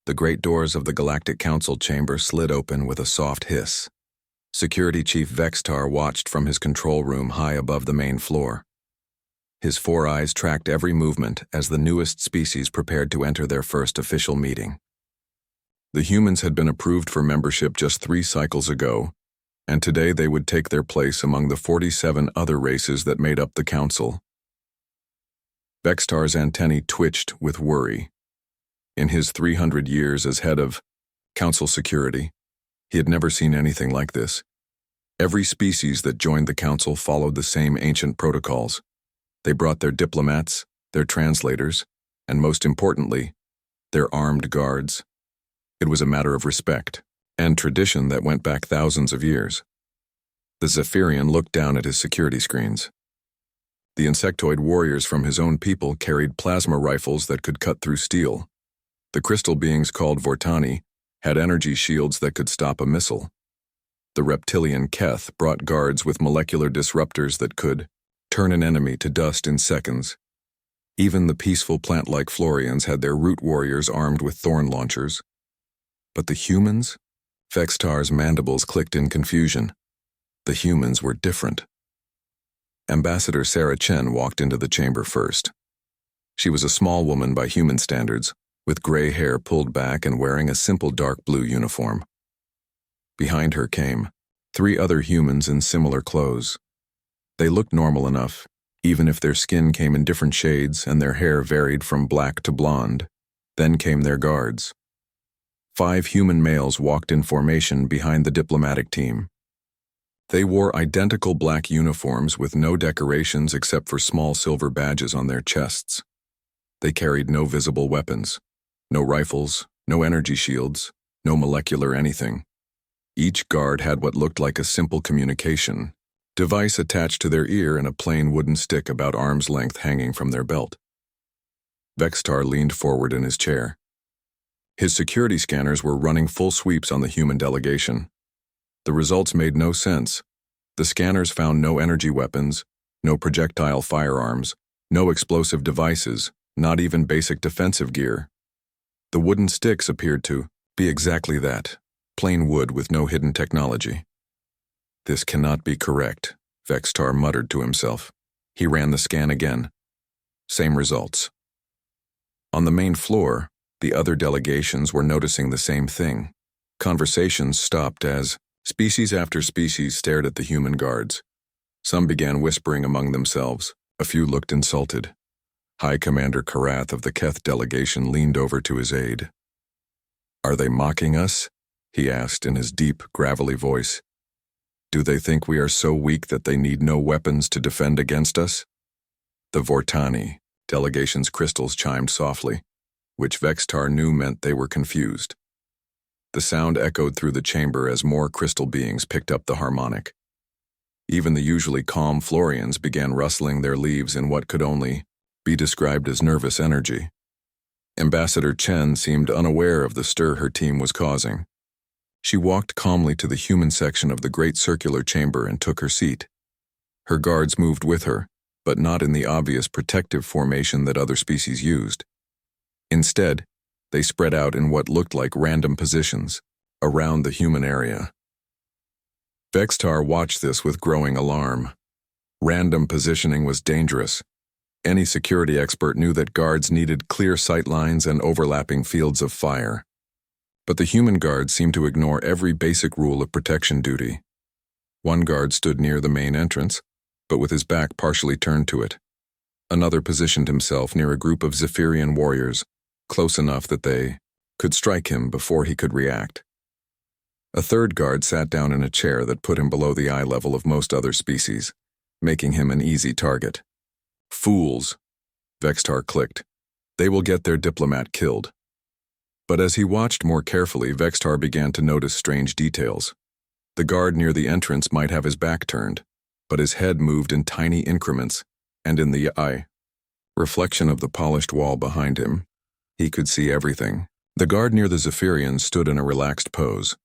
The great doors of the Galactic Council chamber slid open with a soft hiss. Security Chief Vextar watched from his control room high above the main floor. His 4 eyes tracked every movement as the newest species prepared to enter their first official meeting. The humans had been approved for membership just 3 cycles ago, and today they would take their place among the 47 other races that made up the council. Vextar's antennae twitched with worry. In his 300 years as head of Council Security, he had never seen anything like this. Every species that joined the council followed the same ancient protocols. They brought their diplomats, their translators, and most importantly, their armed guards. It was a matter of respect and tradition that went back thousands of years. The Zephyrian looked down at his security screens. The insectoid warriors from his own people carried plasma rifles that could cut through steel. The crystal beings called Vortani had energy shields that could stop a missile. The reptilian Keth brought guards with molecular disruptors that could turn an enemy to dust in seconds. Even the peaceful plant-like Florians had their root warriors armed with thorn launchers. But the humans? Vextar's mandibles clicked in confusion. The humans were different. Ambassador Sarah Chen walked into the chamber first. She was a small woman by human standards, with gray hair pulled back and wearing a simple dark blue uniform. Behind her came 3 other humans in similar clothes. They looked normal enough, even if their skin came in different shades and their hair varied from black to blonde. Then came their guards. 5 human males walked in formation behind the diplomatic team. They wore identical black uniforms with no decorations except for small silver badges on their chests. They carried no visible weapons, no rifles, no energy shields, no molecular anything. Each guard had what looked like a simple communication device attached to their ear and a plain wooden stick about arm's length hanging from their belt. Vextar leaned forward in his chair. His security scanners were running full sweeps on the human delegation. The results made no sense. The scanners found no energy weapons, no projectile firearms, no explosive devices, not even basic defensive gear. The wooden sticks appeared to be exactly that, plain wood with no hidden technology. This cannot be correct, Vextar muttered to himself. He ran the scan again. Same results. On the main floor, the other delegations were noticing the same thing. Conversations stopped as species after species stared at the human guards. Some began whispering among themselves. A few looked insulted. High Commander Karath of the Keth delegation leaned over to his aide. "Are they mocking us?" he asked in his deep, gravelly voice. "Do they think we are so weak that they need no weapons to defend against us?" The Vortani delegation's crystals chimed softly, which Vextar knew meant they were confused. The sound echoed through the chamber as more crystal beings picked up the harmonic. Even the usually calm Florians began rustling their leaves in what could only be described as nervous energy. Ambassador Chen seemed unaware of the stir her team was causing. She walked calmly to the human section of the great circular chamber and took her seat. Her guards moved with her, but not in the obvious protective formation that other species used. Instead, they spread out in what looked like random positions around the human area. Vextar watched this with growing alarm. Random positioning was dangerous. Any security expert knew that guards needed clear sight lines and overlapping fields of fire. But the human guards seemed to ignore every basic rule of protection duty. One guard stood near the main entrance, but with his back partially turned to it. Another positioned himself near a group of Zephyrian warriors, close enough that they could strike him before he could react. A third guard sat down in a chair that put him below the eye level of most other species, making him an easy target. "Fools," Vextar clicked. "They will get their diplomat killed." But as he watched more carefully, Vextar began to notice strange details. The guard near the entrance might have his back turned, but his head moved in tiny increments, and in the eye reflection of the polished wall behind him, he could see everything. The guard near the Zephyrian stood in a relaxed pose,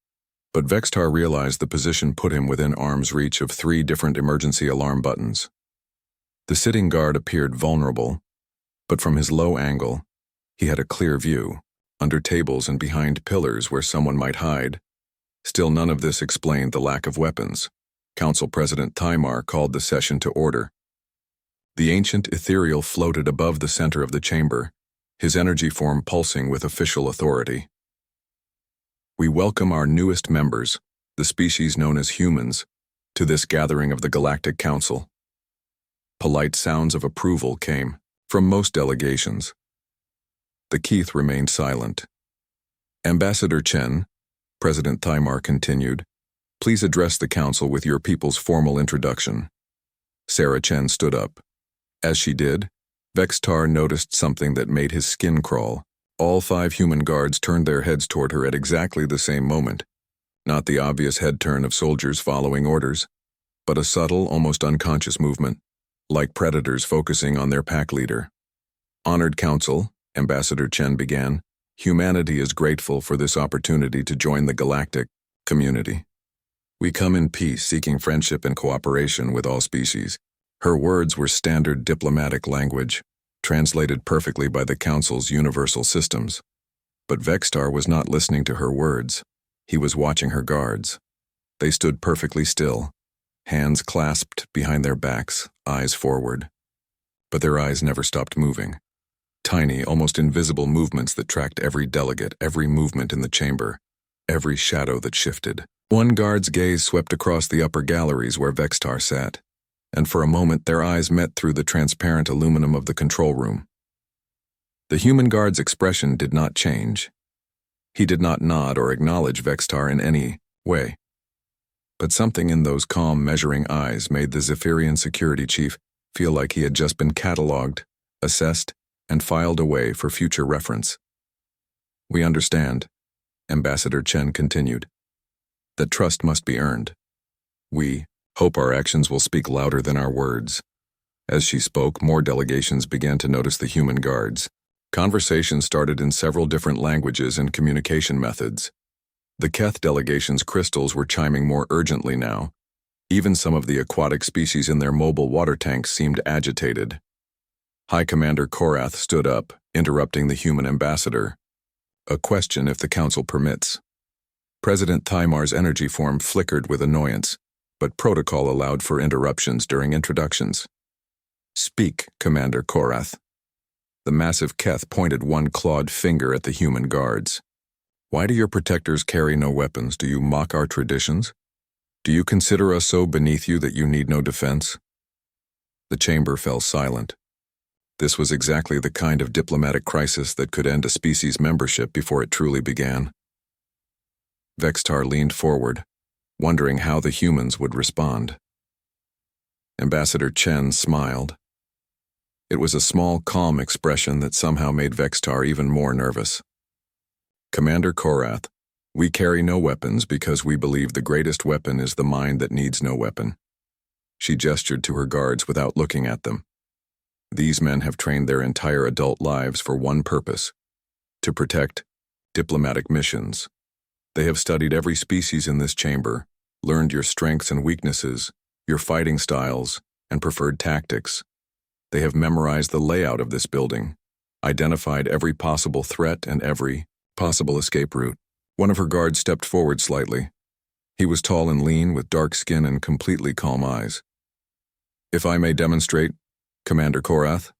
but Vextar realized the position put him within arm's reach of 3 different emergency alarm buttons. The sitting guard appeared vulnerable, but from his low angle, he had a clear view. under tables and behind pillars where someone might hide. Still, none of this explained the lack of weapons. Council President Thymar called the session to order. The ancient ethereal floated above the center of the chamber, his energy form pulsing with official authority. We welcome our newest members, the species known as humans, to this gathering of the Galactic Council. Polite sounds of approval came from most delegations. The Keth remained silent. Ambassador Chen, President Thymar continued, please address the council with your people's formal introduction. Sarah Chen stood up. As she did, Vextar noticed something that made his skin crawl. All 5 human guards turned their heads toward her at exactly the same moment. Not the obvious head turn of soldiers following orders, but a subtle, almost unconscious movement, like predators focusing on their pack leader. Honored Council, Ambassador Chen began, humanity is grateful for this opportunity to join the galactic community. We come in peace, seeking friendship and cooperation with all species. Her words were standard diplomatic language, translated perfectly by the Council's universal systems. But Vextar was not listening to her words. He was watching her guards. They stood perfectly still, hands clasped behind their backs, eyes forward. But their eyes never stopped moving. Tiny, almost invisible movements that tracked every delegate, every movement in the chamber, every shadow that shifted. One guard's gaze swept across the upper galleries where Vextar sat, and for a moment their eyes met through the transparent aluminum of the control room. The human guard's expression did not change. He did not nod or acknowledge Vextar in any way. But something in those calm, measuring eyes made the Zephyrian security chief feel like he had just been catalogued, assessed, and filed away for future reference. We understand, Ambassador Chen continued, that trust must be earned. We hope our actions will speak louder than our words. As she spoke, more delegations began to notice the human guards. Conversations started in several different languages and communication methods. The Keth delegation's crystals were chiming more urgently now. Even some of the aquatic species in their mobile water tanks seemed agitated. High Commander Korath stood up, interrupting the human ambassador. A question, if the council permits. President Thymar's energy form flickered with annoyance, but protocol allowed for interruptions during introductions. Speak, Commander Korath. The massive Keth pointed one clawed finger at the human guards. Why do your protectors carry no weapons? Do you mock our traditions? Do you consider us so beneath you that you need no defense? The chamber fell silent. This was exactly the kind of diplomatic crisis that could end a species' membership before it truly began. Vextar leaned forward, wondering how the humans would respond. Ambassador Chen smiled. It was a small, calm expression that somehow made Vextar even more nervous. Commander Korath, we carry no weapons because we believe the greatest weapon is the mind that needs no weapon. She gestured to her guards without looking at them. These men have trained their entire adult lives for one purpose: to protect diplomatic missions. They have studied every species in this chamber, learned your strengths and weaknesses, your fighting styles, and preferred tactics. They have memorized the layout of this building, identified every possible threat and every possible escape route. One of her guards stepped forward slightly. He was tall and lean, with dark skin and completely calm eyes. If I may demonstrate, Commander Korath?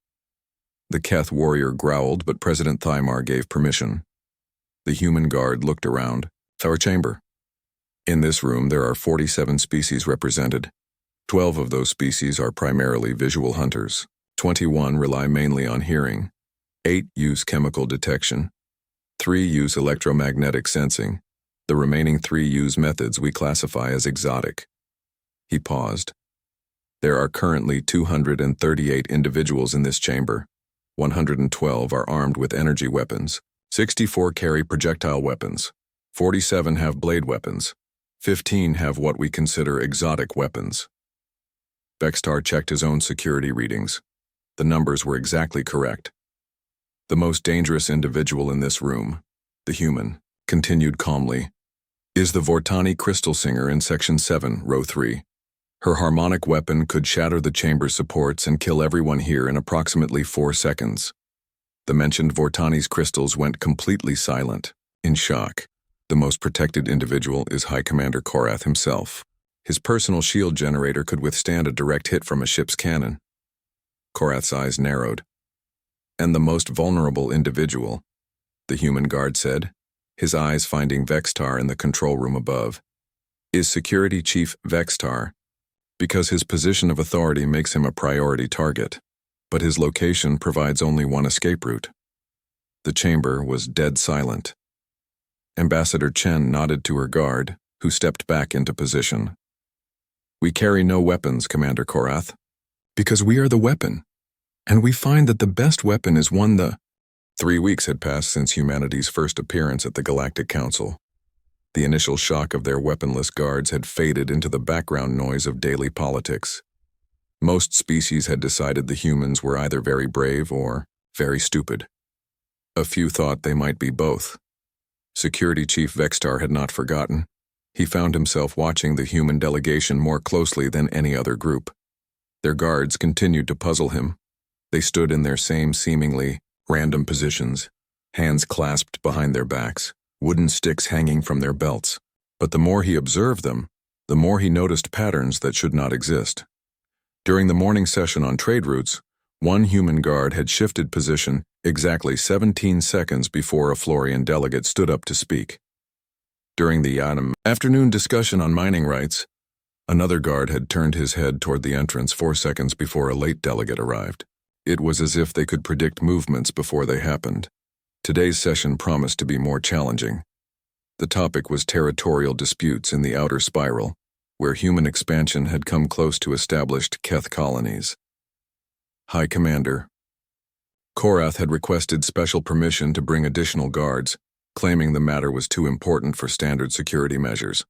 The Keth warrior growled, but President Thymar gave permission. The human guard looked around. Our chamber. In this room, there are 47 species represented. 12 of those species are primarily visual hunters. 21 rely mainly on hearing. 8 use chemical detection. 3 use electromagnetic sensing. The remaining 3 use methods we classify as exotic. He paused. There are currently 238 individuals in this chamber. 112 are armed with energy weapons. 64 carry projectile weapons. 47 have blade weapons. 15 have what we consider exotic weapons. Vextar checked his own security readings. The numbers were exactly correct. The most dangerous individual in this room, the human, continued calmly, is the Vortani Crystal Singer in Section 7, Row 3. Her harmonic weapon could shatter the chamber's supports and kill everyone here in approximately 4 seconds. The mentioned Vortani's crystals went completely silent, in shock. The most protected individual is High Commander Korath himself. His personal shield generator could withstand a direct hit from a ship's cannon. Korath's eyes narrowed. And the most vulnerable individual, the human guard said, his eyes finding Vextar in the control room above, is Security Chief Vextar, because his position of authority makes him a priority target, but his location provides only one escape route. The chamber was dead silent. Ambassador Chen nodded to her guard, who stepped back into position. We carry no weapons, Commander Korath, because we are the weapon, and we find that the best weapon is one the 3 weeks had passed since humanity's first appearance at the Galactic Council. The initial shock of their weaponless guards had faded into the background noise of daily politics. Most species had decided the humans were either very brave or very stupid. A few thought they might be both. Security Chief Vextar had not forgotten. He found himself watching the human delegation more closely than any other group. Their guards continued to puzzle him. They stood in their same seemingly random positions, hands clasped behind their backs, wooden sticks hanging from their belts. But the more he observed them, the more he noticed patterns that should not exist. During the morning session on trade routes, one human guard had shifted position exactly 17 seconds before a Florian delegate stood up to speak. During the afternoon discussion on mining rights, another guard had turned his head toward the entrance 4 seconds before a late delegate arrived. It was as if they could predict movements before they happened. Today's session promised to be more challenging. The topic was territorial disputes in the outer spiral, where human expansion had come close to established Keth colonies. High Commander Korath had requested special permission to bring additional guards, claiming the matter was too important for standard security measures.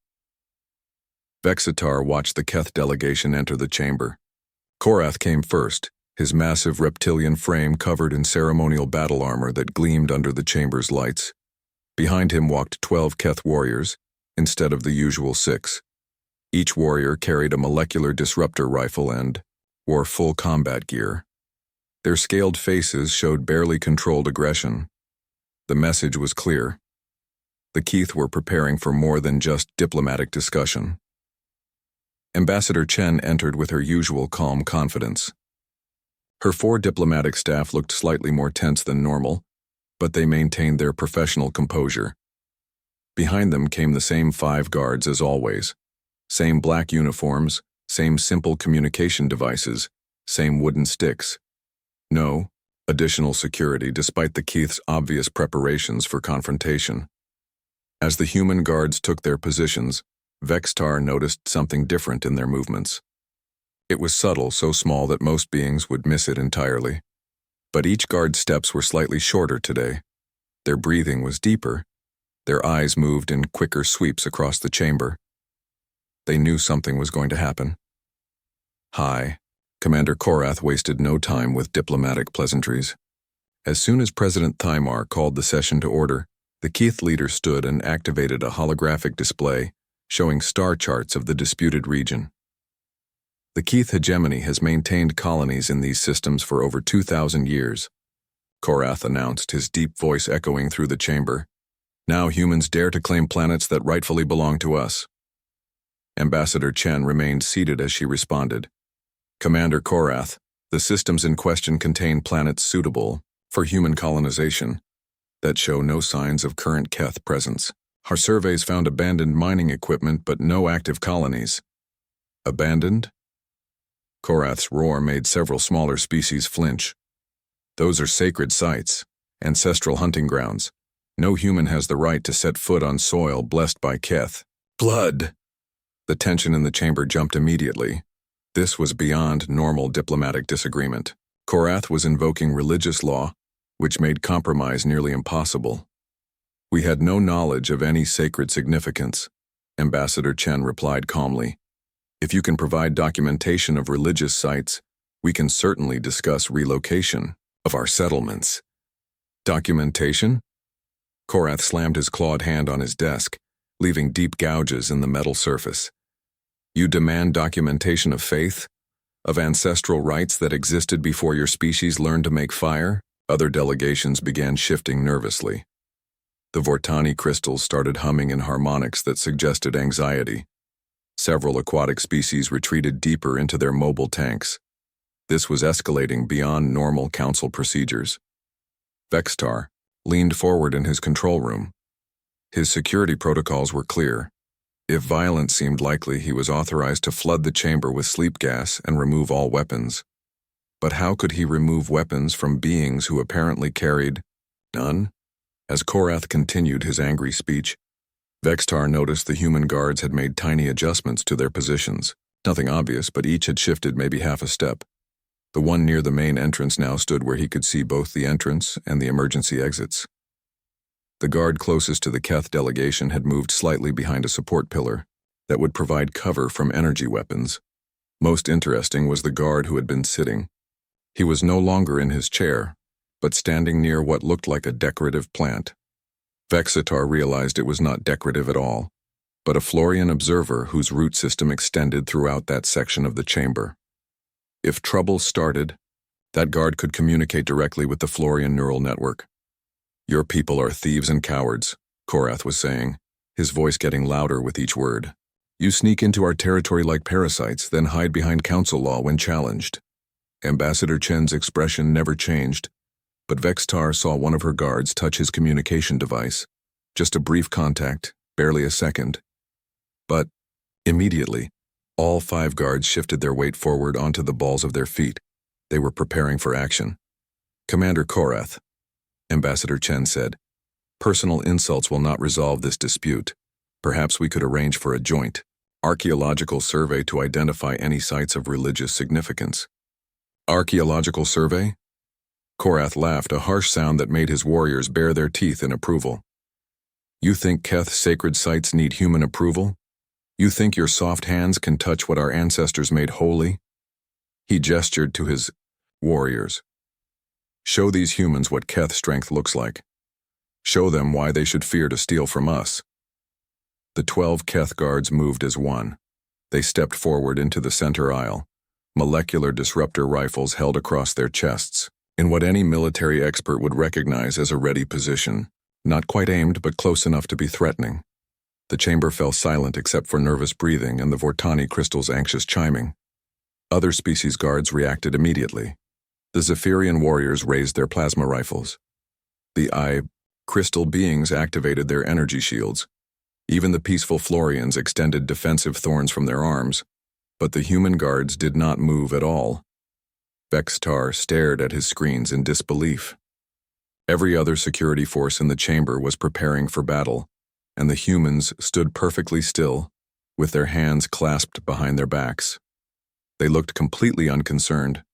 Vexitar watched the Keth delegation enter the chamber. Korath came first, his massive reptilian frame covered in ceremonial battle armor that gleamed under the chamber's lights. Behind him walked 12 Keth warriors, instead of the usual 6. Each warrior carried a molecular disruptor rifle and wore full combat gear. Their scaled faces showed barely controlled aggression. The message was clear. The Keth were preparing for more than just diplomatic discussion. Ambassador Chen entered with her usual calm confidence. Her 4 diplomatic staff looked slightly more tense than normal, but they maintained their professional composure. Behind them came the same 5 guards as always. Same black uniforms, same simple communication devices, same wooden sticks. No additional security despite the Keth's obvious preparations for confrontation. As the human guards took their positions, Vextar noticed something different in their movements. It was subtle, so small that most beings would miss it entirely. But each guard's steps were slightly shorter today. Their breathing was deeper. Their eyes moved in quicker sweeps across the chamber. They knew something was going to happen. High Commander Korath wasted no time with diplomatic pleasantries. As soon as President Thymar called the session to order, the Keth leader stood and activated a holographic display showing star charts of the disputed region. The Keth hegemony has maintained colonies in these systems for over 2,000 years. Korath announced, his deep voice echoing through the chamber. Now humans dare to claim planets that rightfully belong to us. Ambassador Chen remained seated as she responded. Commander Korath, the systems in question contain planets suitable for human colonization that show no signs of current Keth presence. Our surveys found abandoned mining equipment but no active colonies. Abandoned? Korath's roar made several smaller species flinch. Those are sacred sites, ancestral hunting grounds. No human has the right to set foot on soil blessed by Keth. Blood! The tension in the chamber jumped immediately. This was beyond normal diplomatic disagreement. Korath was invoking religious law, which made compromise nearly impossible. We had no knowledge of any sacred significance, Ambassador Chen replied calmly. If you can provide documentation of religious sites, we can certainly discuss relocation of our settlements. Documentation? Korath slammed his clawed hand on his desk, leaving deep gouges in the metal surface. You demand documentation of faith? Of ancestral rites that existed before your species learned to make fire? Other delegations began shifting nervously. The Vortani crystals started humming in harmonics that suggested anxiety. Several aquatic species retreated deeper into their mobile tanks. This was escalating beyond normal council procedures. Vextar leaned forward in his control room. His security protocols were clear. If violence seemed likely, he was authorized to flood the chamber with sleep gas and remove all weapons. But how could he remove weapons from beings who apparently carried none? As Korath continued his angry speech, Vextar noticed the human guards had made tiny adjustments to their positions. Nothing obvious, but each had shifted maybe half a step. The one near the main entrance now stood where he could see both the entrance and the emergency exits. The guard closest to the Keth delegation had moved slightly behind a support pillar that would provide cover from energy weapons. Most interesting was the guard who had been sitting. He was no longer in his chair, but standing near what looked like a decorative plant. Vexitar realized it was not decorative at all, but a Florian observer whose root system extended throughout that section of the chamber. If trouble started, that guard could communicate directly with the Florian neural network. "Your people are thieves and cowards," Korath was saying, his voice getting louder with each word. "You sneak into our territory like parasites, then hide behind council law when challenged." Ambassador Chen's expression never changed, but Vextar saw one of her guards touch his communication device. Just a brief contact, barely a second. But, immediately, all 5 guards shifted their weight forward onto the balls of their feet. They were preparing for action. "Commander Korath," Ambassador Chen said, "personal insults will not resolve this dispute. Perhaps we could arrange for a joint archaeological survey to identify any sites of religious significance." "Archaeological survey?" Korath laughed, a harsh sound that made his warriors bare their teeth in approval. "You think Keth's sacred sites need human approval? You think your soft hands can touch what our ancestors made holy?" He gestured to his warriors. "Show these humans what Keth strength looks like. Show them why they should fear to steal from us." The 12 Keth guards moved as one. They stepped forward into the center aisle, molecular disruptor rifles held across their chests, in what any military expert would recognize as a ready position, not quite aimed but close enough to be threatening. The chamber fell silent except for nervous breathing and the Vortani crystal's anxious chiming. Other species guards reacted immediately. The Zephyrian warriors raised their plasma rifles. The crystal beings activated their energy shields. Even the peaceful Florians extended defensive thorns from their arms, but the human guards did not move at all. Vextar stared at his screens in disbelief. Every other security force in the chamber was preparing for battle, and the humans stood perfectly still, with their hands clasped behind their backs. They looked completely unconcerned,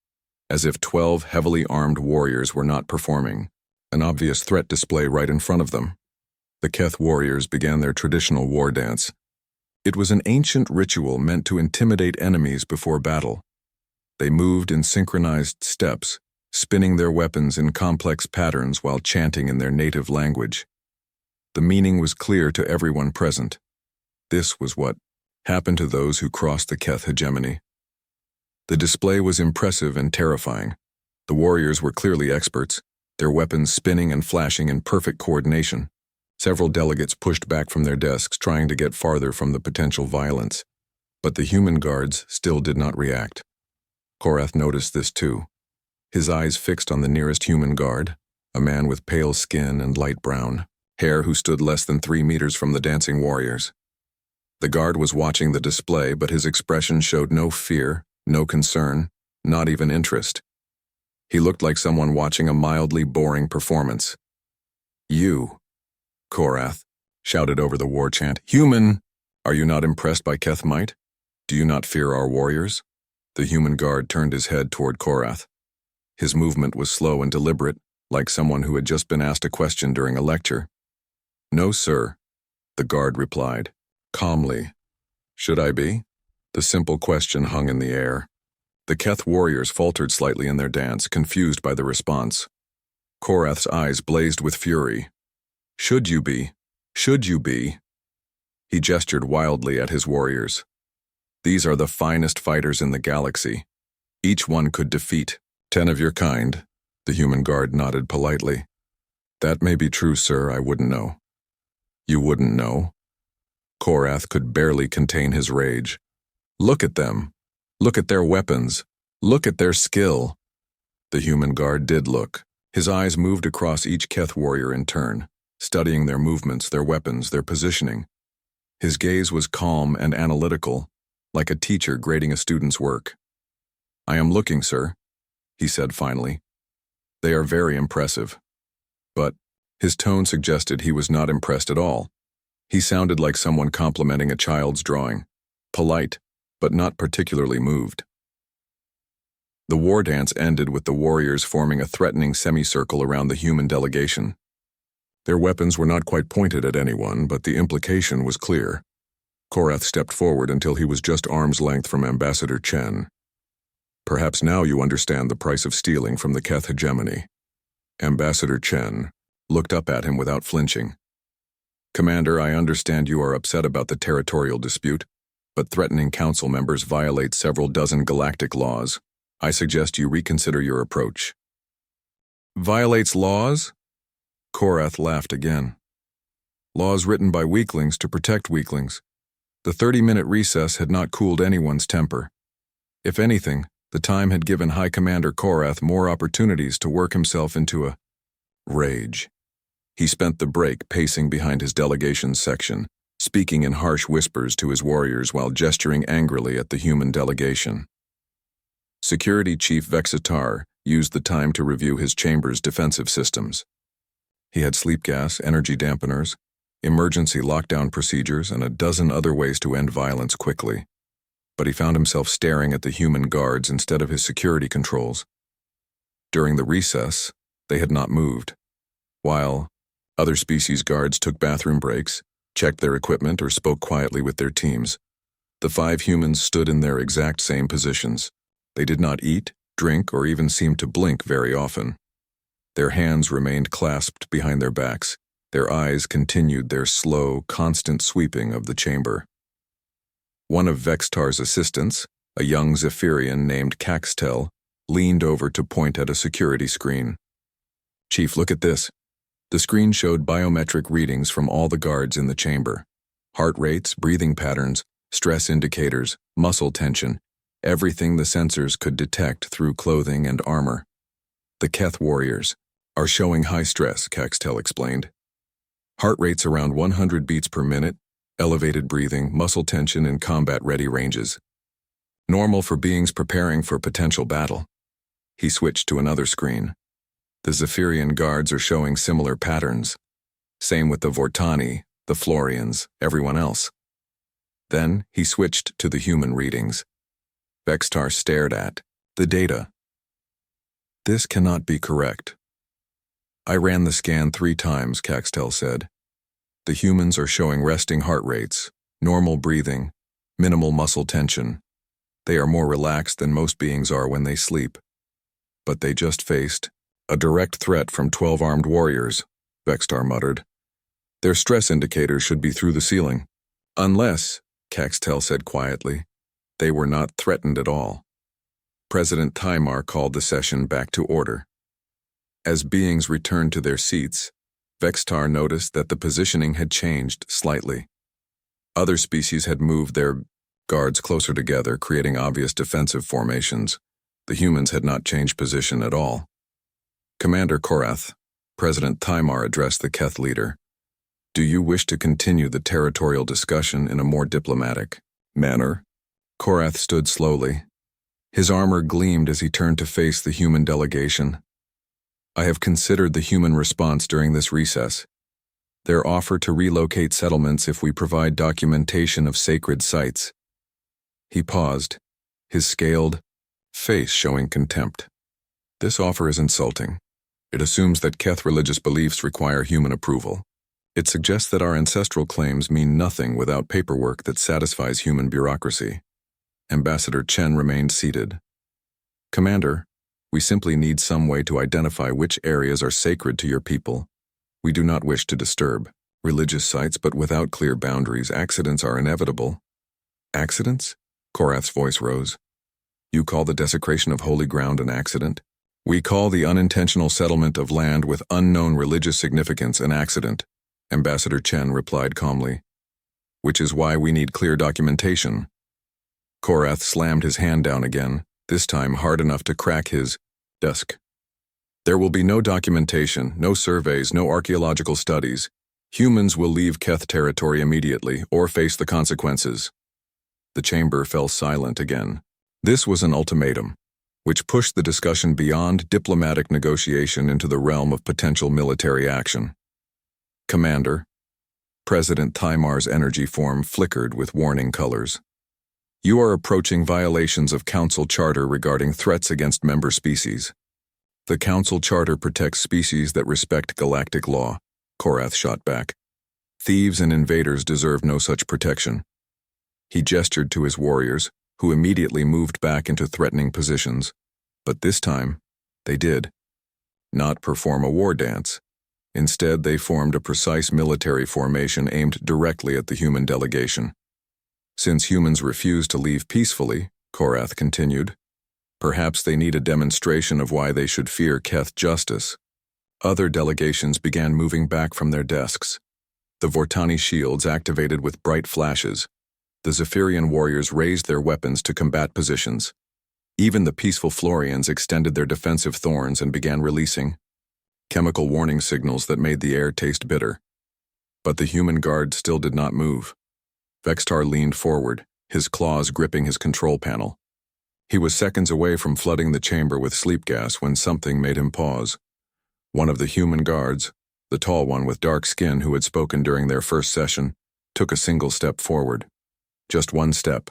as if 12 heavily armed warriors were not performing, an obvious threat display right in front of them. The Keth warriors began their traditional war dance. It was an ancient ritual meant to intimidate enemies before battle. They moved in synchronized steps, spinning their weapons in complex patterns while chanting in their native language. The meaning was clear to everyone present. This was what happened to those who crossed the Keth hegemony. The display was impressive and terrifying. The warriors were clearly experts, their weapons spinning and flashing in perfect coordination. Several delegates pushed back from their desks, trying to get farther from the potential violence. But the human guards still did not react. Korath noticed this too. His eyes fixed on the nearest human guard, a man with pale skin and light brown hair who stood less than 3 meters from the dancing warriors. The guard was watching the display, but his expression showed no fear, no concern, not even interest. He looked like someone watching a mildly boring performance. "You," Korath shouted over the war chant. "Human! Are you not impressed by Keth might? Do you not fear our warriors?" The human guard turned his head toward Korath. His movement was slow and deliberate, like someone who had just been asked a question during a lecture. "No, sir," the guard replied, calmly. "Should I be?" The simple question hung in the air. The Keth warriors faltered slightly in their dance, confused by the response. Korath's eyes blazed with fury. "Should you be? Should you be?" He gestured wildly at his warriors. "These are the finest fighters in the galaxy. Each one could defeat 10 of your kind. The human guard nodded politely. That may be true, sir, I wouldn't know. You wouldn't know? Korath could barely contain his rage. Look at them. Look at their weapons. Look at their skill. The human guard did look. His eyes moved across each Keth warrior in turn, studying their movements, their weapons, their positioning. His gaze was calm and analytical, like a teacher grading a student's work. I am looking, sir, he said finally. They are very impressive. But his tone suggested he was not impressed at all. He sounded like someone complimenting a child's drawing, polite, but not particularly moved. The war dance ended with the warriors forming a threatening semicircle around the human delegation. Their weapons were not quite pointed at anyone, but the implication was clear. Korath stepped forward until he was just arm's length from Ambassador Chen. Perhaps now you understand the price of stealing from the Keth hegemony. Ambassador Chen looked up at him without flinching. Commander, I understand you are upset about the territorial dispute, but threatening council members violate several dozen galactic laws. I suggest you reconsider your approach. Violates laws? Korath laughed again. Laws written by weaklings to protect weaklings. The 30-minute recess had not cooled anyone's temper. If anything, the time had given High Commander Korath more opportunities to work himself into a rage. He spent the break pacing behind his delegation's section, speaking in harsh whispers to his warriors while gesturing angrily at the human delegation. Security Chief Vexitar used the time to review his chamber's defensive systems. He had sleep gas, energy dampeners, emergency lockdown procedures, and a dozen other ways to end violence quickly. But he found himself staring at the human guards instead of his security controls. During the recess, they had not moved. While other species guards took bathroom breaks, checked their equipment, or spoke quietly with their teams, the 5 humans stood in their exact same positions. They did not eat, drink, or even seem to blink very often. Their hands remained clasped behind their backs. Their eyes continued their slow, constant sweeping of the chamber. One of Vextar's assistants, a young Zephyrian named Caxtel, leaned over to point at a security screen. Chief, look at this. The screen showed biometric readings from all the guards in the chamber. Heart rates, breathing patterns, stress indicators, muscle tension, everything the sensors could detect through clothing and armor. The Keth warriors are showing high stress, Caxtel explained. Heart rates around 100 beats per minute, elevated breathing, muscle tension in combat-ready ranges. Normal for beings preparing for potential battle. He switched to another screen. The Zephyrian guards are showing similar patterns. Same with the Vortani, the Florians, everyone else. Then he switched to the human readings. Vextar stared at the data. This cannot be correct. I ran the scan 3 times, Caxtel said. The humans are showing resting heart rates, normal breathing, minimal muscle tension. They are more relaxed than most beings are when they sleep. But they just faced a direct threat from 12 armed warriors, Vextar muttered. Their stress indicators should be through the ceiling. Unless, Caxtel said quietly, they were not threatened at all. President Tymar called the session back to order. As beings returned to their seats, Vextar noticed that the positioning had changed slightly. Other species had moved their guards closer together, creating obvious defensive formations. The humans had not changed position at all. Commander Korath, President Tymar addressed the Keth leader. Do you wish to continue the territorial discussion in a more diplomatic manner? Korath stood slowly. His armor gleamed as he turned to face the human delegation. I have considered the human response during this recess. Their offer to relocate settlements if we provide documentation of sacred sites. He paused, his scaled face showing contempt. This offer is insulting. It assumes that Keth religious beliefs require human approval. It suggests that our ancestral claims mean nothing without paperwork that satisfies human bureaucracy. Ambassador Chen remained seated. Commander, we simply need some way to identify which areas are sacred to your people. We do not wish to disturb religious sites, but without clear boundaries, accidents are inevitable. Accidents? Korath's voice rose. You call the desecration of holy ground an accident? We call the unintentional settlement of land with unknown religious significance an accident, Ambassador Chen replied calmly. Which is why we need clear documentation. Korath slammed his hand down again, this time hard enough to crack his desk. There will be no documentation, no surveys, no archaeological studies. Humans will leave Keth territory immediately or face the consequences. The chamber fell silent again. This was an ultimatum, which pushed the discussion beyond diplomatic negotiation into the realm of potential military action. Commander, President Thymar's energy form flickered with warning colors. You are approaching violations of Council Charter regarding threats against member species. The Council Charter protects species that respect galactic law, Korath shot back. Thieves and invaders deserve no such protection. He gestured to his warriors, who immediately moved back into threatening positions. But this time, they did not perform a war dance. Instead, they formed a precise military formation aimed directly at the human delegation. Since humans refuse to leave peacefully, Korath continued, perhaps they need a demonstration of why they should fear Keth justice. Other delegations began moving back from their desks. The Vortani shields activated with bright flashes. The Zephyrian warriors raised their weapons to combat positions. Even the peaceful Florians extended their defensive thorns and began releasing chemical warning signals that made the air taste bitter. But the human guard still did not move. Vextar leaned forward, his claws gripping his control panel. He was seconds away from flooding the chamber with sleep gas when something made him pause. One of the human guards, the tall one with dark skin who had spoken during their first session, took a single step forward. Just one step.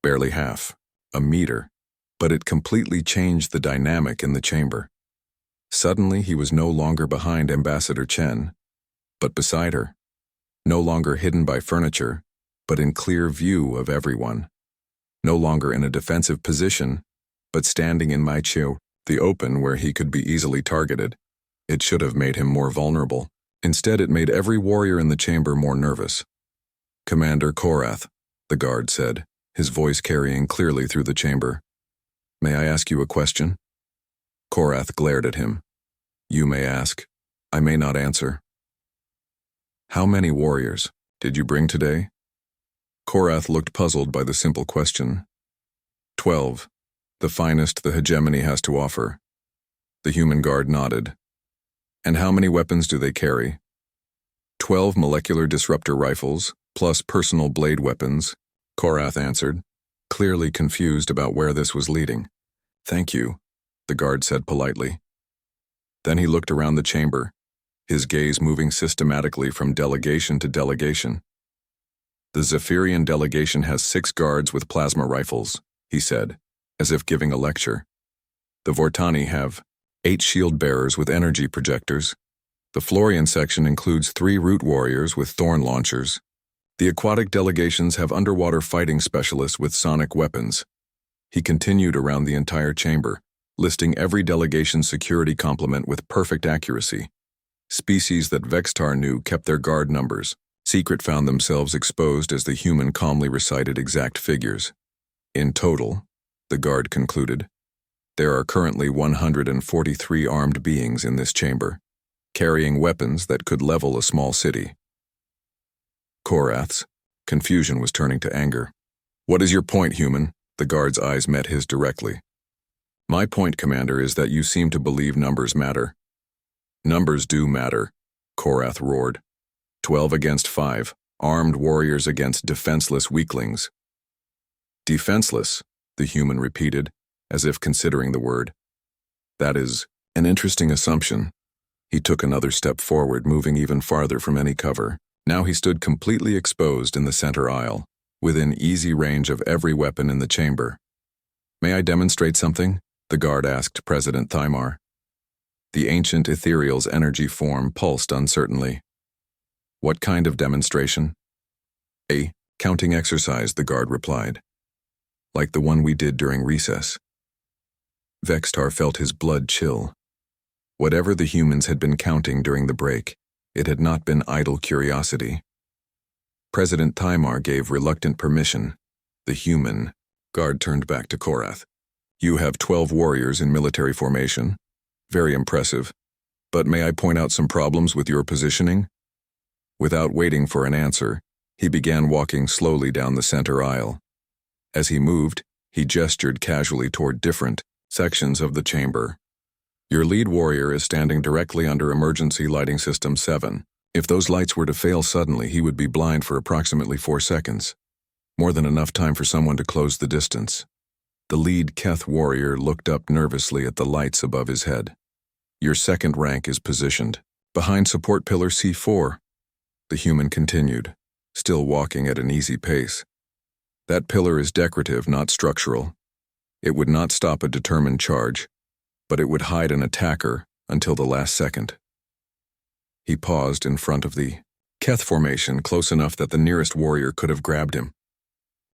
Barely half. A meter. But it completely changed the dynamic in the chamber. Suddenly, he was no longer behind Ambassador Chen, but beside her. No longer hidden by furniture, but in clear view of everyone. No longer in a defensive position, but standing in Maichio, the open where he could be easily targeted. It should have made him more vulnerable. Instead, it made every warrior in the chamber more nervous. Commander Korath, the guard said, his voice carrying clearly through the chamber. May I ask you a question? Korath glared at him. You may ask. I may not answer. How many warriors did you bring today? Korath looked puzzled by the simple question. 12. The finest the hegemony has to offer. The human guard nodded. And how many weapons do they carry? 12 molecular disruptor rifles, plus personal blade weapons, Korath answered, clearly confused about where this was leading. Thank you, the guard said politely. Then he looked around the chamber, his gaze moving systematically from delegation to delegation. The Zephyrian delegation has 6 guards with plasma rifles, he said, as if giving a lecture. The Vortani have 8 shield bearers with energy projectors. The Florian section includes 3 root warriors with thorn launchers. The aquatic delegations have underwater fighting specialists with sonic weapons. He continued around the entire chamber, listing every delegation's security complement with perfect accuracy. Species that Vextar knew kept their guard numbers. Secret found themselves exposed as the human calmly recited exact figures. In total, the guard concluded, there are currently 143 armed beings in this chamber, carrying weapons that could level a small city. Korath's confusion was turning to anger. What is your point, human? The guard's eyes met his directly. My point, Commander, is that you seem to believe numbers matter. Numbers do matter, Korath roared. 12 against 5, armed warriors against defenseless weaklings. Defenseless, the human repeated, as if considering the word. That is an interesting assumption. He took another step forward, moving even farther from any cover. Now he stood completely exposed in the center aisle, within easy range of every weapon in the chamber. May I demonstrate something? The guard asked President Thymar. The ancient ethereal's energy form pulsed uncertainly. What kind of demonstration? A counting exercise, the guard replied. Like the one we did during recess. Vextar felt his blood chill. Whatever the humans had been counting during the break, it had not been idle curiosity. President Thymar gave reluctant permission. The human guard turned back to Korath. You have 12 warriors in military formation. Very impressive. But may I point out some problems with your positioning? Without waiting for an answer, he began walking slowly down the center aisle. As he moved, he gestured casually toward different sections of the chamber. Your lead warrior is standing directly under emergency lighting system 7. If those lights were to fail suddenly, he would be blind for approximately 4 seconds. More than enough time for someone to close the distance. The lead Keth warrior looked up nervously at the lights above his head. Your second rank is positioned behind support pillar C4. The human continued, still walking at an easy pace. That pillar is decorative, not structural. It would not stop a determined charge, but it would hide an attacker until the last second. He paused in front of the Keth formation, close enough that the nearest warrior could have grabbed him.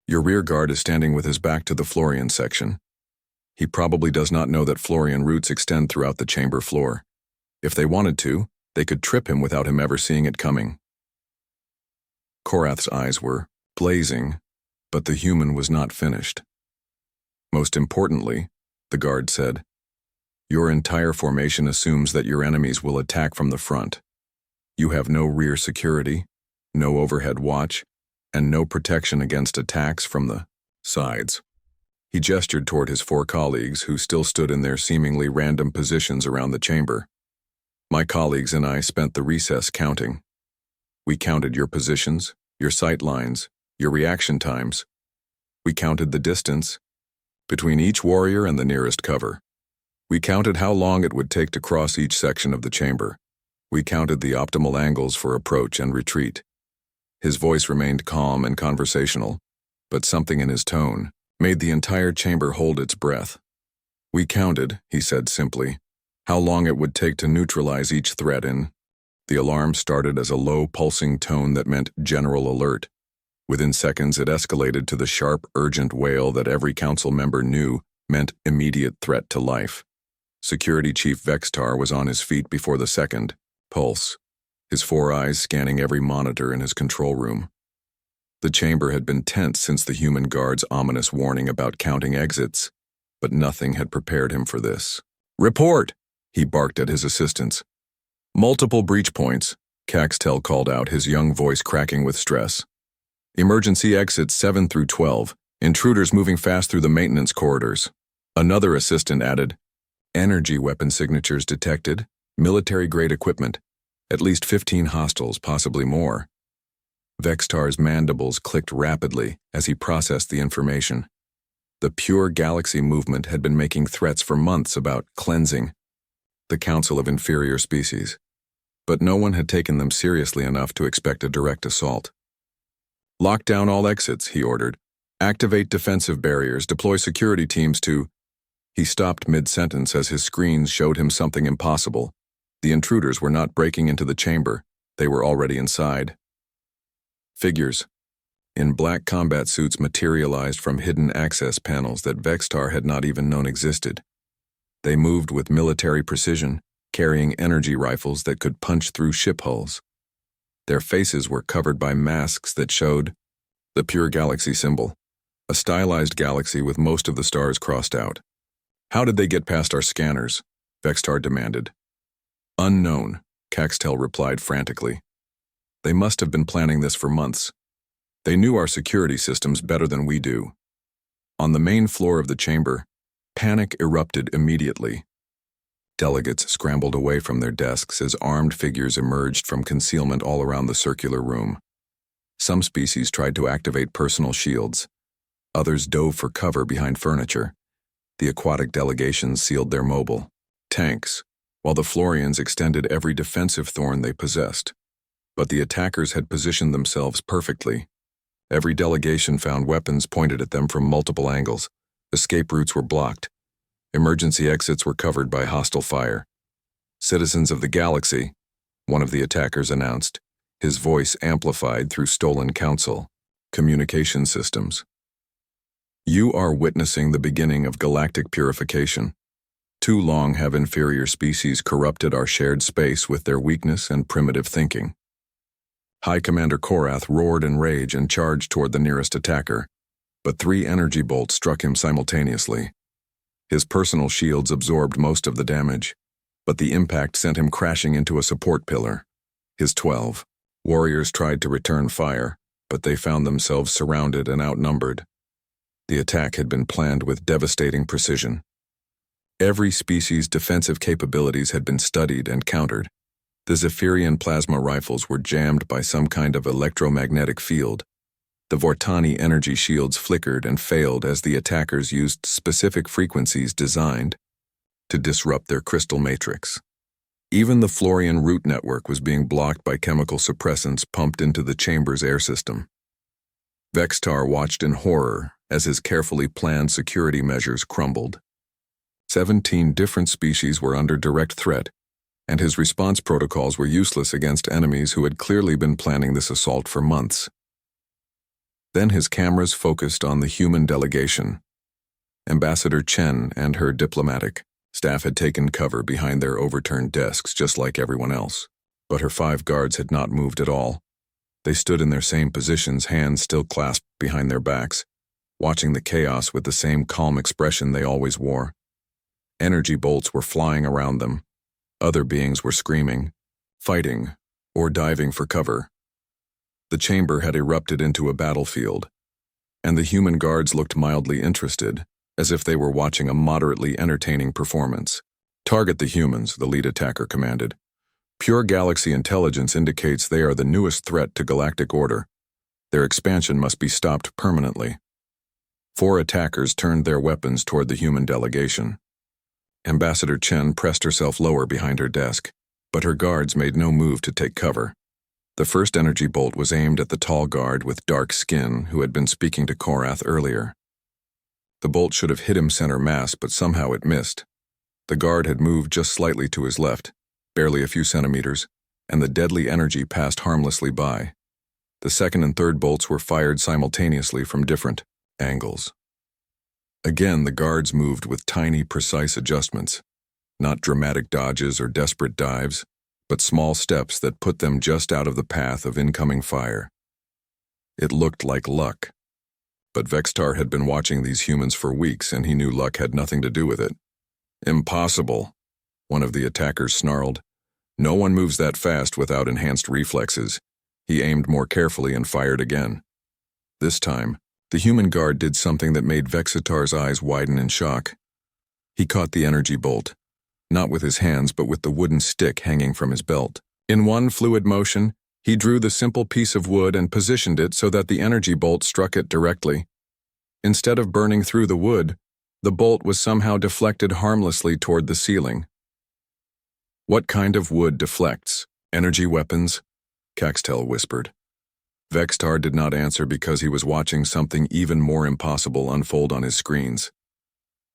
Your rear guard is standing with his back to the Florian section. He probably does not know that Florian roots extend throughout the chamber floor. If they wanted to, they could trip him without him ever seeing it coming. Korath's eyes were blazing, but the human was not finished. Most importantly, the guard said, your entire formation assumes that your enemies will attack from the front. You have no rear security, no overhead watch, and no protection against attacks from the sides. He gestured toward his 4 colleagues who still stood in their seemingly random positions around the chamber. My colleagues and I spent the recess counting. We counted your positions, your sight lines, your reaction times. We counted the distance between each warrior and the nearest cover. We counted how long it would take to cross each section of the chamber. We counted the optimal angles for approach and retreat. His voice remained calm and conversational, but something in his tone made the entire chamber hold its breath. We counted, he said simply, how long it would take to neutralize each threat in. The alarm started as a low, pulsing tone that meant general alert. Within seconds, it escalated to the sharp, urgent wail that every council member knew meant immediate threat to life. Security Chief Vextar was on his feet before the second pulse, his 4 eyes scanning every monitor in his control room. The chamber had been tense since the human guard's ominous warning about counting exits, but nothing had prepared him for this. Report! He barked at his assistants. Multiple breach points, Caxtel called out, his young voice cracking with stress. Emergency exits 7 through 12, intruders moving fast through the maintenance corridors. Another assistant added, energy weapon signatures detected, military-grade equipment, at least 15 hostiles, possibly more. Vextar's mandibles clicked rapidly as he processed the information. The pure galaxy movement had been making threats for months about cleansing the Council of Inferior Species, but no one had taken them seriously enough to expect a direct assault. Lock down all exits, he ordered. Activate defensive barriers, deploy security teams to... He stopped mid-sentence as his screens showed him something impossible. The intruders were not breaking into the chamber. They were already inside. Figures in black combat suits materialized from hidden access panels that Vextar had not even known existed. They moved with military precision, carrying energy rifles that could punch through ship hulls. Their faces were covered by masks that showed the pure galaxy symbol, a stylized galaxy with most of the stars crossed out. How did they get past our scanners? Vextar demanded. Unknown, Caxtel replied frantically. They must have been planning this for months. They knew our security systems better than we do. On the main floor of the chamber, panic erupted immediately. Delegates scrambled away from their desks as armed figures emerged from concealment all around the circular room. Some species tried to activate personal shields. Others dove for cover behind furniture. The aquatic delegations sealed their mobile tanks, while the Florians extended every defensive thorn they possessed. But the attackers had positioned themselves perfectly. Every delegation found weapons pointed at them from multiple angles. Escape routes were blocked. Emergency exits were covered by hostile fire. Citizens of the galaxy, one of the attackers announced, his voice amplified through stolen council communication systems. You are witnessing the beginning of galactic purification. Too long have inferior species corrupted our shared space with their weakness and primitive thinking. High Commander Korath roared in rage and charged toward the nearest attacker, but 3 energy bolts struck him simultaneously. His personal shields absorbed most of the damage, but the impact sent him crashing into a support pillar. His 12 warriors tried to return fire, but they found themselves surrounded and outnumbered. The attack had been planned with devastating precision. Every species' defensive capabilities had been studied and countered. The Zephyrian plasma rifles were jammed by some kind of electromagnetic field. The Vortani energy shields flickered and failed as the attackers used specific frequencies designed to disrupt their crystal matrix. Even the Florian root network was being blocked by chemical suppressants pumped into the chamber's air system. Vextar watched in horror as his carefully planned security measures crumbled. 17 different species were under direct threat, and his response protocols were useless against enemies who had clearly been planning this assault for months. Then his cameras focused on the human delegation. Ambassador Chen and her diplomatic staff had taken cover behind their overturned desks just like everyone else, but her 5 guards had not moved at all. They stood in their same positions, hands still clasped behind their backs, watching the chaos with the same calm expression they always wore. Energy bolts were flying around them. Other beings were screaming, fighting, or diving for cover. The chamber had erupted into a battlefield, and the human guards looked mildly interested, as if they were watching a moderately entertaining performance. "Target the humans," the lead attacker commanded. "Pure galaxy intelligence indicates they are the newest threat to galactic order. Their expansion must be stopped permanently." 4 attackers turned their weapons toward the human delegation. Ambassador Chen pressed herself lower behind her desk, but her guards made no move to take cover. The first energy bolt was aimed at the tall guard with dark skin who had been speaking to Korath earlier. The bolt should have hit him center mass, but somehow it missed. The guard had moved just slightly to his left, barely a few centimeters, and the deadly energy passed harmlessly by. The second and third bolts were fired simultaneously from different angles. Again, the guards moved with tiny, precise adjustments, not dramatic dodges or desperate dives, but small steps that put them just out of the path of incoming fire. It looked like luck. But Vextar had been watching these humans for weeks, and he knew luck had nothing to do with it. "Impossible," one of the attackers snarled. "No one moves that fast without enhanced reflexes." He aimed more carefully and fired again. This time, the human guard did something that made Vexitar's eyes widen in shock. He caught the energy bolt, not with his hands but with the wooden stick hanging from his belt. In one fluid motion, he drew the simple piece of wood and positioned it so that the energy bolt struck it directly. Instead of burning through the wood, the bolt was somehow deflected harmlessly toward the ceiling. "What kind of wood deflects? Energy weapons?" Caxtel whispered. Vextar did not answer because he was watching something even more impossible unfold on his screens.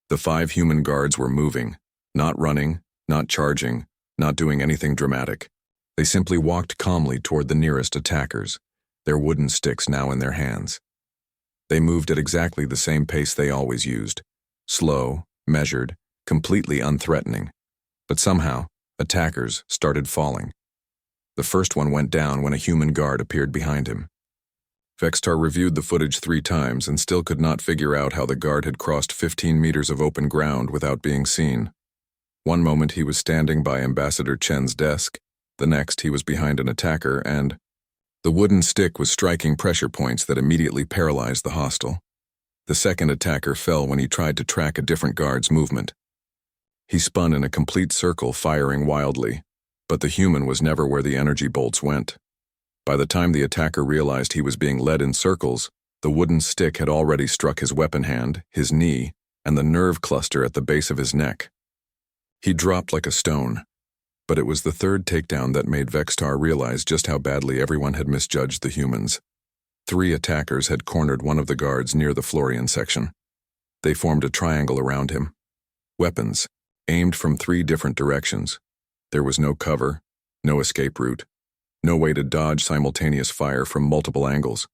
The 5 human guards were moving, not running, not charging, not doing anything dramatic. They simply walked calmly toward the nearest attackers, their wooden sticks now in their hands. They moved at exactly the same pace they always used, slow, measured, completely unthreatening. But somehow, attackers started falling. The first one went down when a human guard appeared behind him. Vextar reviewed the footage 3 times and still could not figure out how the guard had crossed 15 meters of open ground without being seen. One moment he was standing by Ambassador Chen's desk, the next he was behind an attacker, and the wooden stick was striking pressure points that immediately paralyzed the hostile. The second attacker fell when he tried to track a different guard's movement. He spun in a complete circle, firing wildly, but the human was never where the energy bolts went. By the time the attacker realized he was being led in circles, the wooden stick had already struck his weapon hand, his knee, and the nerve cluster at the base of his neck. He dropped like a stone, but it was the third takedown that made Vextar realize just how badly everyone had misjudged the humans. 3 attackers had cornered one of the guards near the Florian section. They formed a triangle around him. Weapons, aimed from 3 different directions. There was no cover, no escape route, no way to dodge simultaneous fire from multiple angles.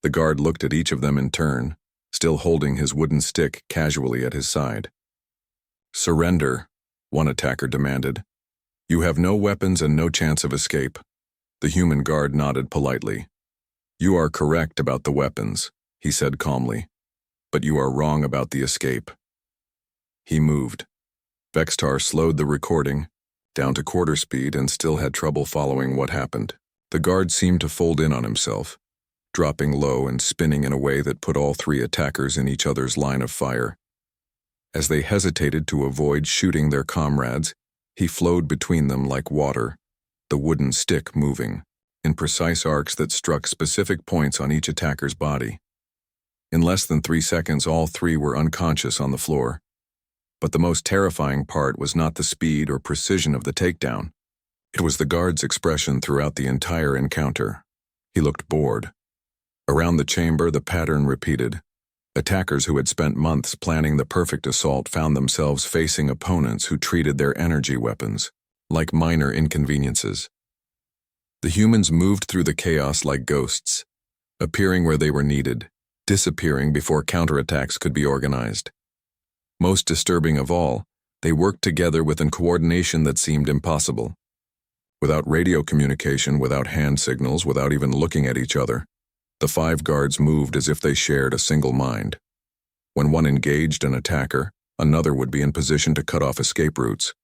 The guard looked at each of them in turn, still holding his wooden stick casually at his side. "Surrender," one attacker demanded. "You have no weapons and no chance of escape." The human guard nodded politely. "You are correct about the weapons," he said calmly, "but you are wrong about the escape." He moved. Vextar slowed the recording down to quarter speed and still had trouble following what happened. The guard seemed to fold in on himself, dropping low and spinning in a way that put all three attackers in each other's line of fire. As they hesitated to avoid shooting their comrades, he flowed between them like water, the wooden stick moving, in precise arcs that struck specific points on each attacker's body. In less than 3 seconds, all three were unconscious on the floor. But the most terrifying part was not the speed or precision of the takedown. It was the guard's expression throughout the entire encounter. He looked bored. Around the chamber, the pattern repeated. Attackers who had spent months planning the perfect assault found themselves facing opponents who treated their energy weapons like minor inconveniences. The humans moved through the chaos like ghosts, appearing where they were needed, disappearing before counterattacks could be organized. Most disturbing of all, they worked together with a coordination that seemed impossible. Without radio communication, without hand signals, without even looking at each other, the 5 guards moved as if they shared a single mind. When one engaged an attacker, another would be in position to cut off escape routes.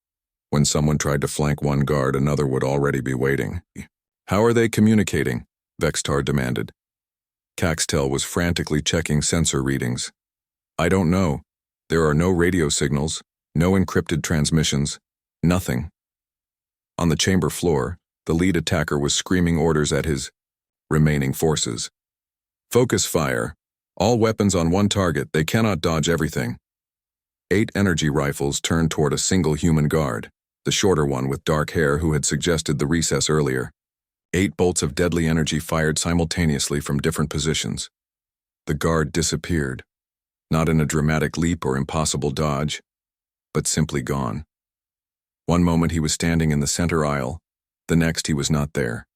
When someone tried to flank one guard, another would already be waiting. "How are they communicating?" Vextar demanded. Caxtel was frantically checking sensor readings. "I don't know. There are no radio signals, no encrypted transmissions, nothing." On the chamber floor, the lead attacker was screaming orders at his remaining forces. "Focus fire. All weapons on one target. They cannot dodge everything." 8 energy rifles turned toward a single human guard, the shorter one with dark hair who had suggested the recess earlier. 8 bolts of deadly energy fired simultaneously from different positions. The guard disappeared, not in a dramatic leap or impossible dodge, but simply gone. One moment he was standing in the center aisle, the next he was not there.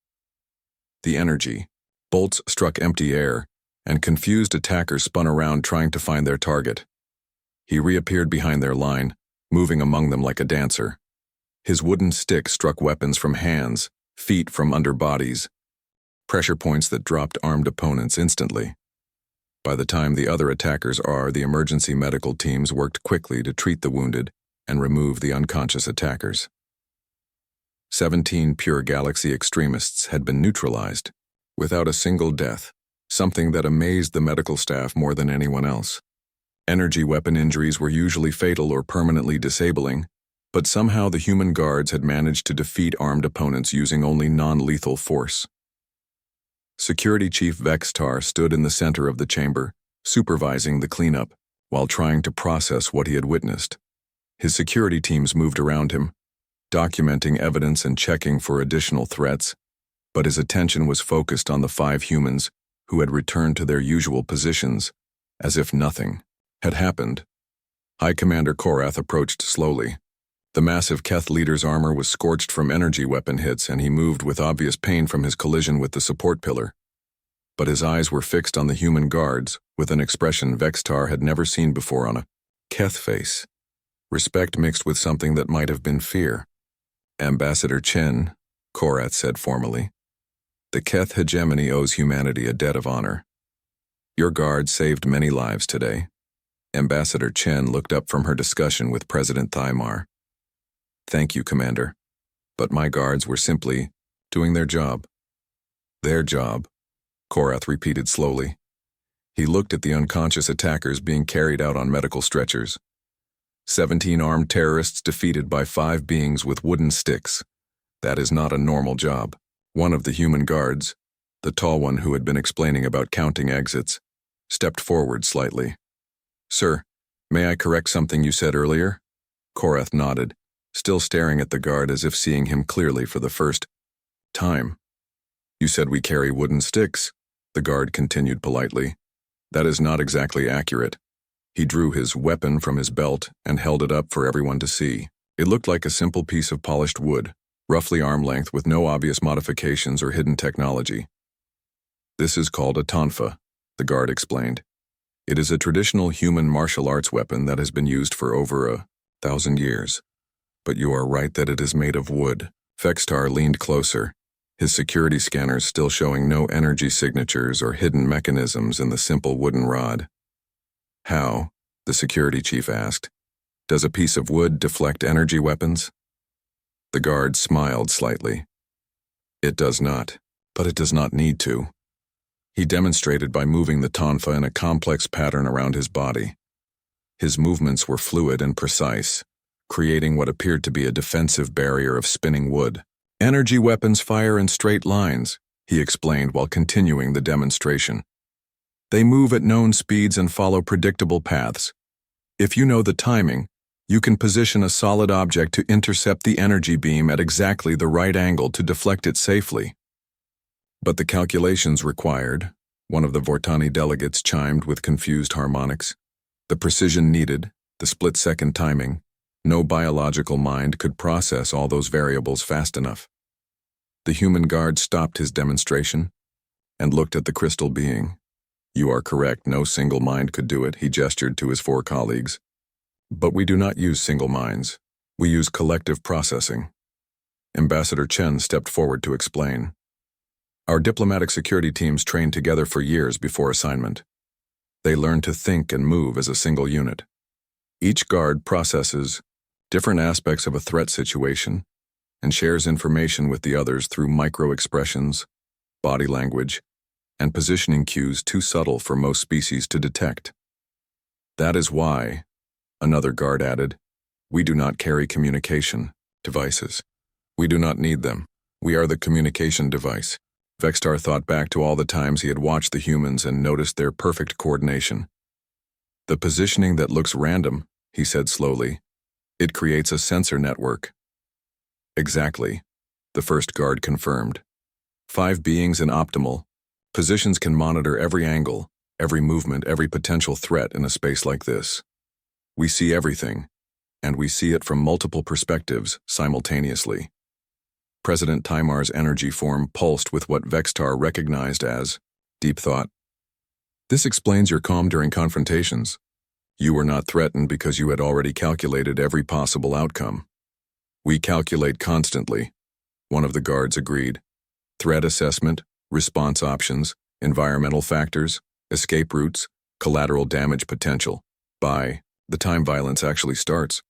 The energy, bolts struck empty air, and confused attackers spun around trying to find their target. He reappeared behind their line, moving among them like a dancer. His wooden stick struck weapons from hands, feet from under bodies, pressure points that dropped armed opponents instantly. By the time the other attackers the emergency medical teams worked quickly to treat the wounded and remove the unconscious attackers. 17 pure galaxy extremists had been neutralized, without a single death, something that amazed the medical staff more than anyone else. Energy weapon injuries were usually fatal or permanently disabling, but somehow the human guards had managed to defeat armed opponents using only non-lethal force. Security Chief Vextar stood in the center of the chamber, supervising the cleanup, while trying to process what he had witnessed. His security teams moved around him, documenting evidence and checking for additional threats, but his attention was focused on the 5 humans who had returned to their usual positions, as if nothing had happened. High Commander Korath approached slowly. The massive Keth leader's armor was scorched from energy weapon hits, and he moved with obvious pain from his collision with the support pillar. But his eyes were fixed on the human guards, with an expression Vextar had never seen before on a Keth face. Respect mixed with something that might have been fear. "Ambassador Chen," Korath said formally, "the Keth hegemony owes humanity a debt of honor. Your guard saved many lives today." Ambassador Chen looked up from her discussion with President Thymar. "Thank you, Commander. But my guards were simply doing their job." "Their job," Korath repeated slowly. He looked at the unconscious attackers being carried out on medical stretchers. 17 armed terrorists defeated by 5 beings with wooden sticks. That is not a normal job. One of the human guards, the tall one who had been explaining about counting exits, stepped forward slightly. "Sir, may I correct something you said earlier?" Korath nodded, still staring at the guard as if seeing him clearly for the first time. "You said we carry wooden sticks," the guard continued politely. "That is not exactly accurate." He drew his weapon from his belt and held it up for everyone to see. It looked like a simple piece of polished wood, roughly arm length with no obvious modifications or hidden technology. "This is called a tonfa," the guard explained. "It is a traditional human martial arts weapon that has been used for over 1,000 years. But you are right that it is made of wood." Vextar leaned closer, his security scanners still showing no energy signatures or hidden mechanisms in the simple wooden rod. "How?" the security chief asked. Does a piece of wood deflect energy weapons? The guard smiled slightly. It does not, but it does not need to. He demonstrated by moving the tonfa in a complex pattern around his body. His movements were fluid and precise, creating what appeared to be a defensive barrier of spinning wood. Energy weapons fire in straight lines, he explained while continuing the demonstration. They move at known speeds and follow predictable paths. If you know the timing, you can position a solid object to intercept the energy beam at exactly the right angle to deflect it safely. But the calculations required, one of the Vortani delegates chimed with confused harmonics. The precision needed, the split-second timing, no biological mind could process all those variables fast enough. The human guard stopped his demonstration and looked at the crystal being. You are correct, no single mind could do it, he gestured to his 4 colleagues. But we do not use single minds. We use collective processing. Ambassador Chen stepped forward to explain. Our diplomatic security teams trained together for years before assignment. They learn to think and move as a single unit. Each guard processes different aspects of a threat situation and shares information with the others through micro-expressions, body language, and positioning cues too subtle for most species to detect. That is why, another guard added, we do not carry communication devices. We do not need them. We are the communication device. Vextar thought back to all the times he had watched the humans and noticed their perfect coordination. The positioning that looks random, he said slowly, it creates a sensor network. Exactly, the first guard confirmed. 5 beings in optimal positions can monitor every angle, every movement, every potential threat in a space like this. We see everything, and we see it from multiple perspectives simultaneously. President Tymar's energy form pulsed with what Vextar recognized as deep thought. This explains your calm during confrontations. You were not threatened because you had already calculated every possible outcome. We calculate constantly, one of the guards agreed. Threat assessment, response options, environmental factors, escape routes, collateral damage potential. By the time violence actually starts,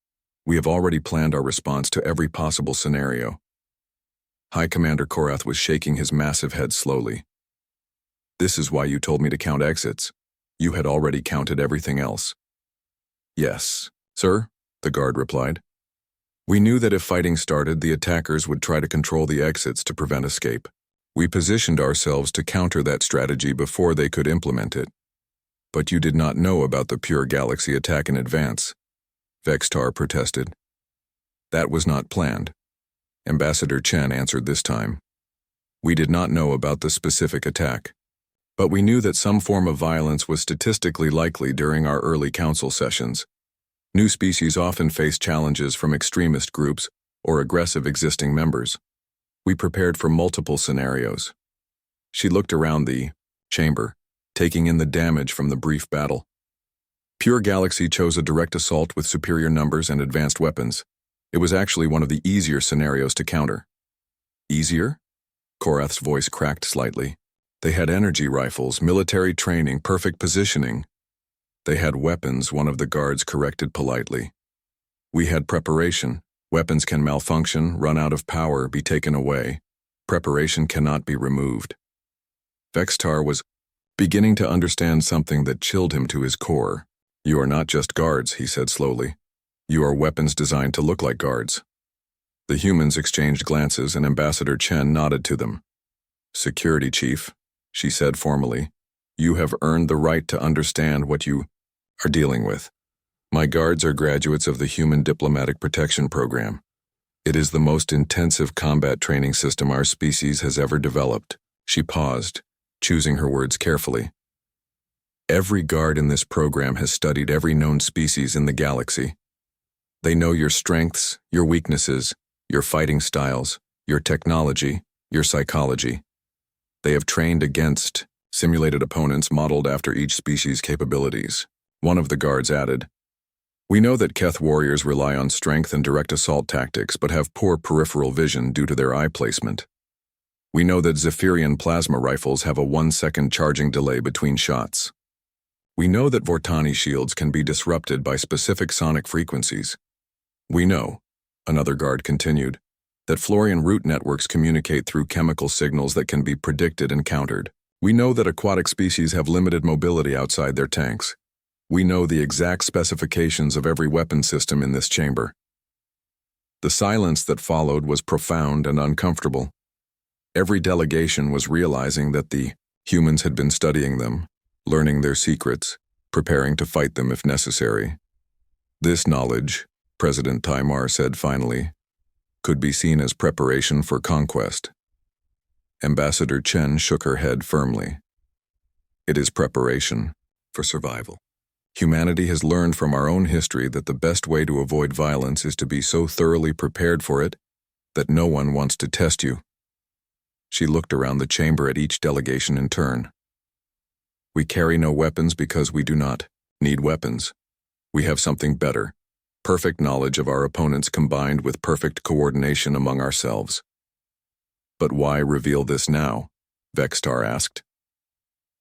we have already planned our response to every possible scenario. High Commander Korath was shaking his massive head slowly. This is why you told me to count exits. You had already counted everything else. Yes, sir, the guard replied. We knew that if fighting started, the attackers would try to control the exits to prevent escape. We positioned ourselves to counter that strategy before they could implement it. But you did not know about the pure galaxy attack in advance, Vextar protested. That was not planned. Ambassador Chen answered this time. We did not know about the specific attack, but we knew that some form of violence was statistically likely during our early council sessions. New species often face challenges from extremist groups or aggressive existing members. We prepared for multiple scenarios. She looked around the chamber, taking in the damage from the brief battle. Pure Galaxy chose a direct assault with superior numbers and advanced weapons. It was actually one of the easier scenarios to counter. Easier? Korath's voice cracked slightly. They had energy rifles, military training, perfect positioning. They had weapons, one of the guards corrected politely. We had preparation. Weapons can malfunction, run out of power, be taken away. Preparation cannot be removed. Vextar was beginning to understand something that chilled him to his core. You are not just guards, he said slowly. You are weapons designed to look like guards. The humans exchanged glances and Ambassador Chen nodded to them. Security Chief, she said formally, you have earned the right to understand what you are dealing with. My guards are graduates of the Human Diplomatic Protection Program. It is the most intensive combat training system our species has ever developed. She paused, choosing her words carefully. Every guard in this program has studied every known species in the galaxy. They know your strengths, your weaknesses, your fighting styles, your technology, your psychology. They have trained against simulated opponents modeled after each species' capabilities. One of the guards added, we know that Keth warriors rely on strength and direct assault tactics but have poor peripheral vision due to their eye placement. We know that Zephyrian plasma rifles have a 1-second charging delay between shots. We know that Vortani shields can be disrupted by specific sonic frequencies. We know, another guard continued, that Florian root networks communicate through chemical signals that can be predicted and countered. We know that aquatic species have limited mobility outside their tanks. We know the exact specifications of every weapon system in this chamber. The silence that followed was profound and uncomfortable. Every delegation was realizing that the humans had been studying them, learning their secrets, preparing to fight them if necessary. This knowledge, President Taimar said finally, could be seen as preparation for conquest. Ambassador Chen shook her head firmly. It is preparation for survival. Humanity has learned from our own history that the best way to avoid violence is to be so thoroughly prepared for it that no one wants to test you. She looked around the chamber at each delegation in turn. We carry no weapons because we do not need weapons. We have something better, perfect knowledge of our opponents combined with perfect coordination among ourselves. But why reveal this now? Vextar asked.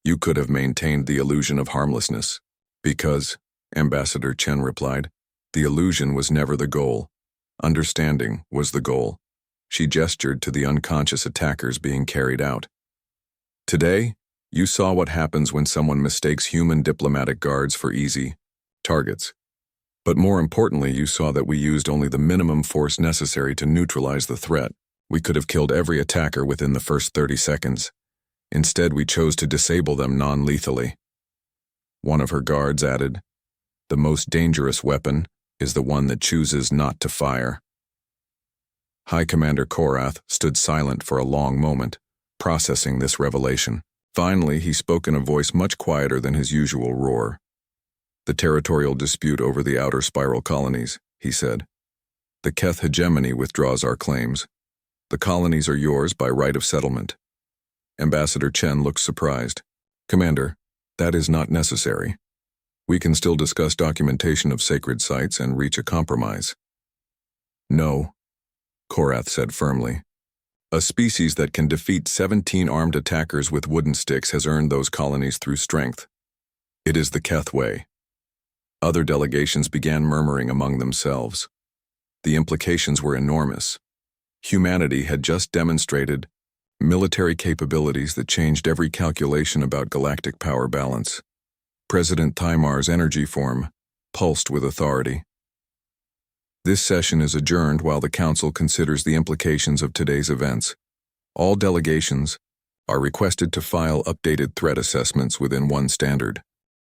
You could have maintained the illusion of harmlessness. Because, Ambassador Chen replied, the illusion was never the goal. Understanding was the goal. She gestured to the unconscious attackers being carried out. Today, you saw what happens when someone mistakes human diplomatic guards for easy targets. But more importantly, you saw that we used only the minimum force necessary to neutralize the threat. We could have killed every attacker within the first 30 seconds. Instead, we chose to disable them non-lethally. One of her guards added, the most dangerous weapon is the one that chooses not to fire. High Commander Korath stood silent for a long moment, processing this revelation. Finally, he spoke in a voice much quieter than his usual roar. The territorial dispute over the outer spiral colonies, he said. The Keth hegemony withdraws our claims. The colonies are yours by right of settlement. Ambassador Chen looked surprised. Commander, that is not necessary. We can still discuss documentation of sacred sites and reach a compromise. No, Korath said firmly. A species that can defeat 17 armed attackers with wooden sticks has earned those colonies through strength. It is the Keth way. Other delegations began murmuring among themselves. The implications were enormous. Humanity had just demonstrated military capabilities that changed every calculation about galactic power balance. President Taimar's energy form pulsed with authority. This session is adjourned while the Council considers the implications of today's events. All delegations are requested to file updated threat assessments within one standard.